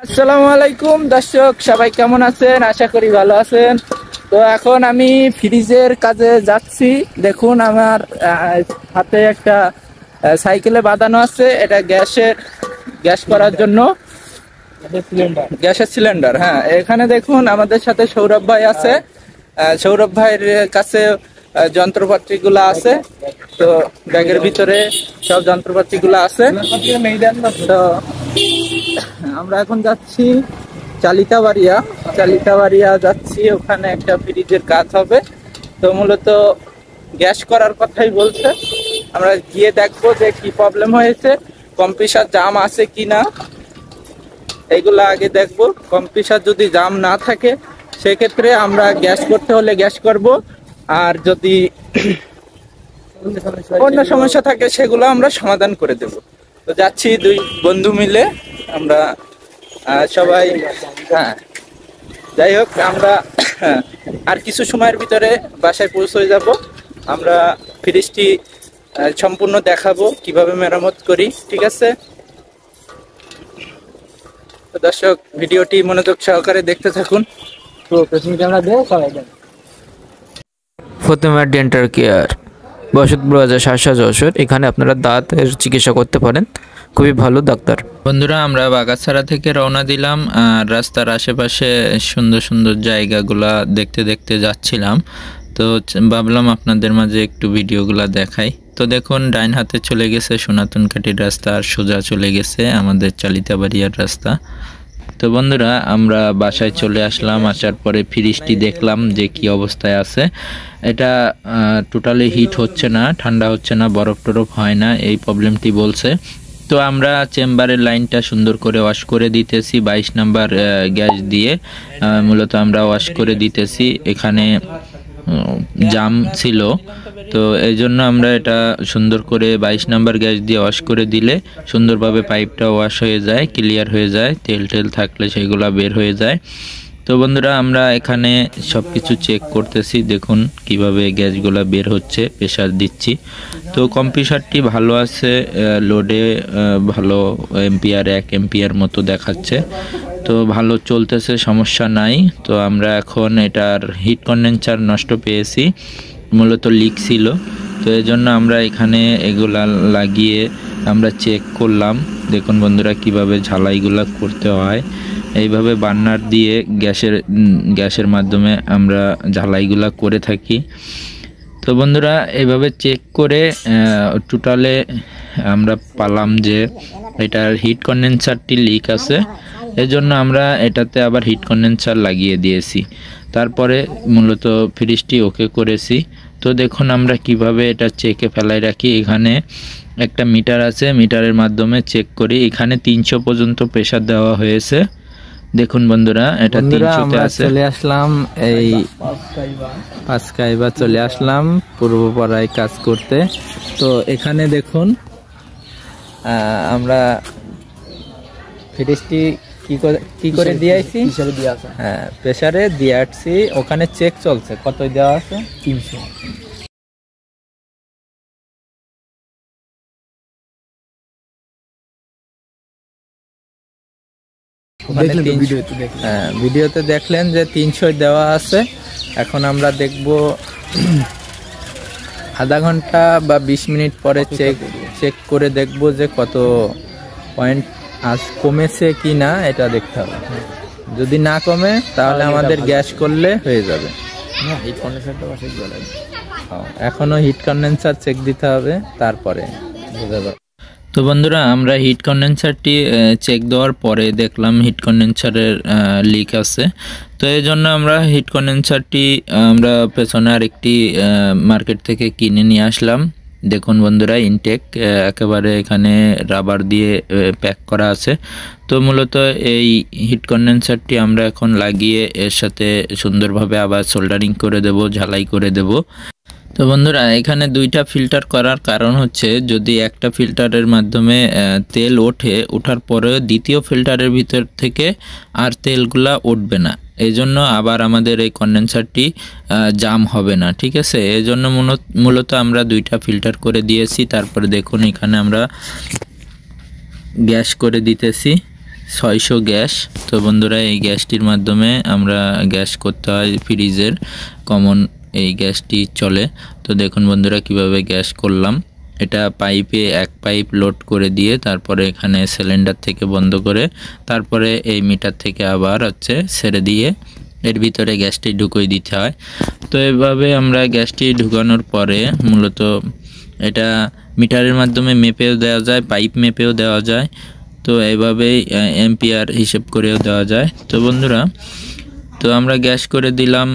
আসসালামু আলাইকুম দর্শক, সবাই কেমন আছেন? আশা করি ভালো আছেন। তো এখন আমি ফ্রিজের কাজে যাচ্ছি। দেখুন আমার হাতে একটা সাইকেলে বাঁধানো আছে, এটা গ্যাস করার জন্য গ্যাসের সিলিন্ডার। হ্যাঁ, এখানে দেখুন আমাদের সাথে সৌরভ ভাই আছে। সৌরভ ভাইয়ের কাছে যন্ত্রপাতি গুলা আছে, তো ব্যাগের ভিতরে সব যন্ত্রপাতি গুলা আছে। তো আমরা এখন যাচ্ছি চালিতাবাড়িয়া যাচ্ছি, ওখানে একটা ফ্রিজের কাজ হবে। তো মূলত গ্যাস করার কথাই বলছে। আমরা গিয়ে দেখবো যে কি প্রবলেম হয়েছে, কম্প্রেসার জাম আছে কিনা এইগুলা আগে দেখবো। কম্প্রেসার যদি জাম না থাকে সেক্ষেত্রে আমরা গ্যাস করতে হলে গ্যাস করব, আর যদি অন্য সমস্যা থাকে সেগুলো আমরা সমাধান করে দেব। তো যাচ্ছি দুই বন্ধু মিলে আমরা সবাই। হ্যাঁ, যাই হোক, আমরা আর কিছু সময়ের ভিতরে বাসায় পৌঁছে যাব। আমরা ফ্রিজটি সম্পূর্ণ দেখাবো কিভাবে মেরামত করি, ঠিক আছে? তো দর্শক, ভিডিওটি মনোযোগ সহকারে দেখতে থাকুন। তো পেছনে ক্যামেরা দেও সবাই দেন। ফতেমার ডেন্টাল কেয়ার, বসতপুর বাজার, শাসা, যশোর। এখানে আপনারা দাঁতের চিকিৎসা করতে পারেন, খুবই ভালো ডাক্তার। বন্ধুরা, আমরা বাগাছড়া থেকে রওনা দিলাম, আর রাস্তার আশেপাশে সুন্দর সুন্দর জায়গাগুলা দেখতে দেখতে যাচ্ছিলাম। তো ভাবলাম আপনাদের মাঝে একটু ভিডিওগুলা দেখাই। তো দেখুন, ডাইন হাতে চলে গেছে সনাতনকাঠির রাস্তা, আর সোজা চলে গেছে আমাদের চালিতাবাড়িয়ার রাস্তা। তো বন্ধুরা, আমরা বাসায় চলে আসলাম। আসার পরে ফ্রিজটি দেখলাম যে কি অবস্থায় আছে। এটা টোটালি হিট হচ্ছে না, ঠান্ডা হচ্ছে না, বরফ টরফ হয় না, এই প্রবলেমটি বলছে। তো আমরা চেম্বারের লাইনটা সুন্দর করে ওয়াশ করে দিতেছি 22 নাম্বার গ্যাস দিয়ে। মূলত আমরা ওয়াশ করে দিতেছি, এখানে জাম ছিল, তো এই জন্য আমরা এটা সুন্দর করে 22 নাম্বার গ্যাস দিয়ে ওয়াশ করে দিলে সুন্দরভাবে পাইপটা ওয়াশ হয়ে যায়, ক্লিয়ার হয়ে যায়, তেল টেল থাকলে সেগুলা বের হয়ে যায়। তো বন্ধুরা, আমরা এখানে সব কিছু চেক করতেছি। দেখুন কিভাবে গ্যাসগুলা বের হচ্ছে, প্রেশার দিচ্ছি। তো কম্প্রেসারটি ভালো আছে, লোডে ভালো এম্পিয়ার 1 এম্পিয়ার মতো দেখাচ্ছে, তো ভালো চলতেছে, সমস্যা নাই। তো আমরা এখন এটার হিট কন্ডেন্সার নষ্ট পেয়েছি, মূলত লিক ছিল। তো এই জন্য আমরা এখানে এগুলা লাগিয়ে আমরা চেক করলাম। দেখুন বন্ধুরা, কিভাবে ঝালাইগুলা করতে হয়। এইভাবে বার্নার দিয়ে গ্যাসের মাধ্যমে আমরা ঝালাইগুলা করে থাকি। তো বন্ধুরা, এইভাবে চেক করে টোটালে আমরা পালাম যে এটার হিট কন্ডেন্সারটি লিক আছে, এজন্য আমরা এটাতে আবার হিট কন্ডেন্সার লাগিয়ে দিয়েছি। তারপরে মূলত ফ্রিজটি ওকে করেছি। তো দেখুন আমরা কিভাবে এটা চেকে ফেলাই রাখি। এখানে একটা মিটার আছে, মিটারের মাধ্যমে চেক করি। এখানে 300 পর্যন্ত প্রেসার দেওয়া হয়েছে। দেখুন বন্ধুরা, এটা 300-তে আছে। চলে আসলাম এই পাঁচকাইবা চলে আসলাম পূর্বপাড়ায় কাজ করতে। তো এখানে দেখুন আমরা ফ্রিজটি কি করে দিয়ে আসছি, হ্যাঁ প্রেসারে দিয়ে আসছি। ওখানে চেক চলছে, কত দেওয়া আছে? 300। ভিডিওতে দেখলেন যে 300 দেওয়া আছে। এখন আমরা দেখব আধা ঘন্টা বা 20 মিনিট পরে চেক করে দেখব যে কত পয়েন্ট আজ কমেছে কি না, এটা দেখতে হবে। যদি না কমে তাহলে আমাদের গ্যাস করলে হয়ে যাবে। এখনো হিট কন্ডেন্সার চেক দিতে হবে, তারপরে বোঝা যাবে। তো বন্ধুরা, আমরা হিট কন্ডেন্সারটি চেক দেওয়ার পরে দেখলাম হিট কন্ডেন্সারের লিক আছে। তো এই জন্য আমরা হিট কন্ডেন্সারটি আমরা পেছনে আরেকটি মার্কেট থেকে কিনে নিয়ে আসলাম। দেখুন বন্ধুরা, ইনটেক একেবারে এখানে রাবার দিয়ে প্যাক করা আছে। তো মূলত এই হিট কন্ডেন্সারটি আমরা এখন লাগিয়ে এর সাথে সুন্দরভাবে আবার সোল্ডারিং করে দেব, ঝালাই করে দেব। তো বন্ধুরা, এখানে দুইটা ফিল্টার করার কারণ হচ্ছে, যদি একটা ফিল্টারের মাধ্যমে তেল ওঠার পরে দ্বিতীয় ফিল্টারের ভিতর থেকে আর তেলগুলা উঠবে না, এই জন্য আবার আমাদের এই কন্ডেন্সারটি জাম হবে না, ঠিক আছে? এই জন্য মূলত আমরা দুইটা ফিল্টার করে দিয়েছি। তারপরে দেখুন এখানে আমরা গ্যাস করে দিতেছি। 600 গ্যাস। তো বন্ধুরা এই গ্যাসটির মাধ্যমে আমরা গ্যাস করতে হয় ফ্রিজের, কমন এই গ্যাসটি চলে। তো দেখুন বন্ধুরা কিভাবে গ্যাস করলাম। এটা পাইপে এক পাইপ লোড করে দিয়ে তারপরে এখানে সিলিন্ডার থেকে বন্ধ করে তারপরে এই মিটার থেকে আবার ছেড়ে দিয়ে এর ভিতরে গ্যাসটি ঢুকিয়ে দিতে হয়। তো এভাবে আমরা গ্যাসটি ঢুকানোর পরে মূলত এটা মিটারের মাধ্যমে মেপেও দেওয়া যায়, পাইপ মেপেও দেওয়া যায়। তো এইভাবেই এম্পিয়ার হিসেব করেও দেওয়া যায়। তো বন্ধুরা, তো আমরা গ্যাস করে দিলাম,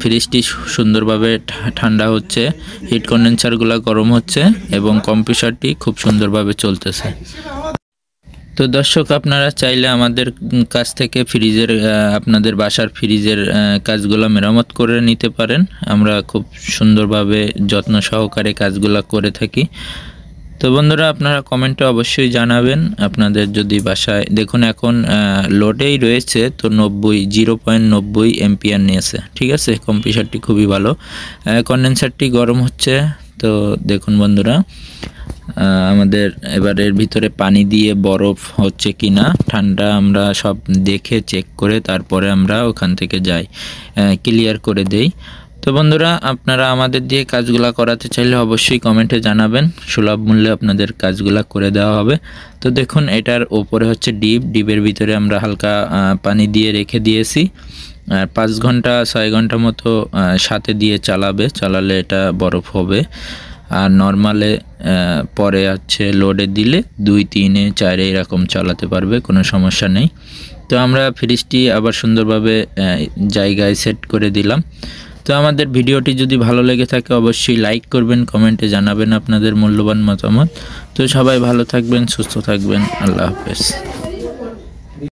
ফ্রিজটি সুন্দরভাবে ঠান্ডা হচ্ছে, হিট কন্ডেন্সারগুলো গরম হচ্ছে এবং কম্প্রেসরটি খুব সুন্দরভাবে চলতেছে। তো দর্শক, আপনারা চাইলে আমাদের কাছ থেকে ফ্রিজের আপনাদের বাসার ফ্রিজের কাজগুলো মেরামত করে নিতে পারেন। আমরা খুব সুন্দরভাবে যত্ন সহকারে কাজগুলো করে থাকি। তো বন্ধুরা, আপনারা কমেন্টে অবশ্যই জানাবেন আপনাদের যদি বাসায়, দেখুন এখন লোডেই রয়েছে তো 0.90 এম্পিয়ার নিয়েছে। ঠিক আছে, কম্প্রেসরটি খুবই ভালো, কন্ডেন্সারটি গরম হচ্ছে। তো দেখুন বন্ধুরা, আমাদের এবারের ভিতরে পানি দিয়ে বরফ হচ্ছে কি না ঠান্ডা আমরা সব দেখে চেক করে তারপরে আমরা ওখান থেকে যাই, ক্লিয়ার করে দেই। তো বন্ধুরা, আপনারা আমাদের দিয়ে কাজগুলা করাতে চাইলে অবশ্যই কমেন্টে জানাবেন, সুলভ মূল্যে আপনাদের কাজগুলা করে দেওয়া হবে। তো দেখুন, এটার ওপরে হচ্ছে ডিপের ভিতরে আমরা হালকা পানি দিয়ে রেখে দিয়েছি। 5 ঘন্টা 6 ঘন্টা মতো সাথে দিয়ে চালালে এটা বরফ হবে। আর নর্মালে পরে লোডে দিলে 2, 3, 4 এরকম চালাতে পারবে, কোনো সমস্যা নেই। তো আমরা ফ্রিজটি আবার সুন্দরভাবে জায়গায় সেট করে দিলাম। তো আমাদের ভিডিওটি যদি ভালো লেগে থাকে অবশ্যই লাইক করবেন, কমেন্টে জানাবেন আপনাদের মূল্যবান মতামত। তো সবাই ভালো থাকবেন, সুস্থ থাকবেন, আল্লাহ হাফেজ।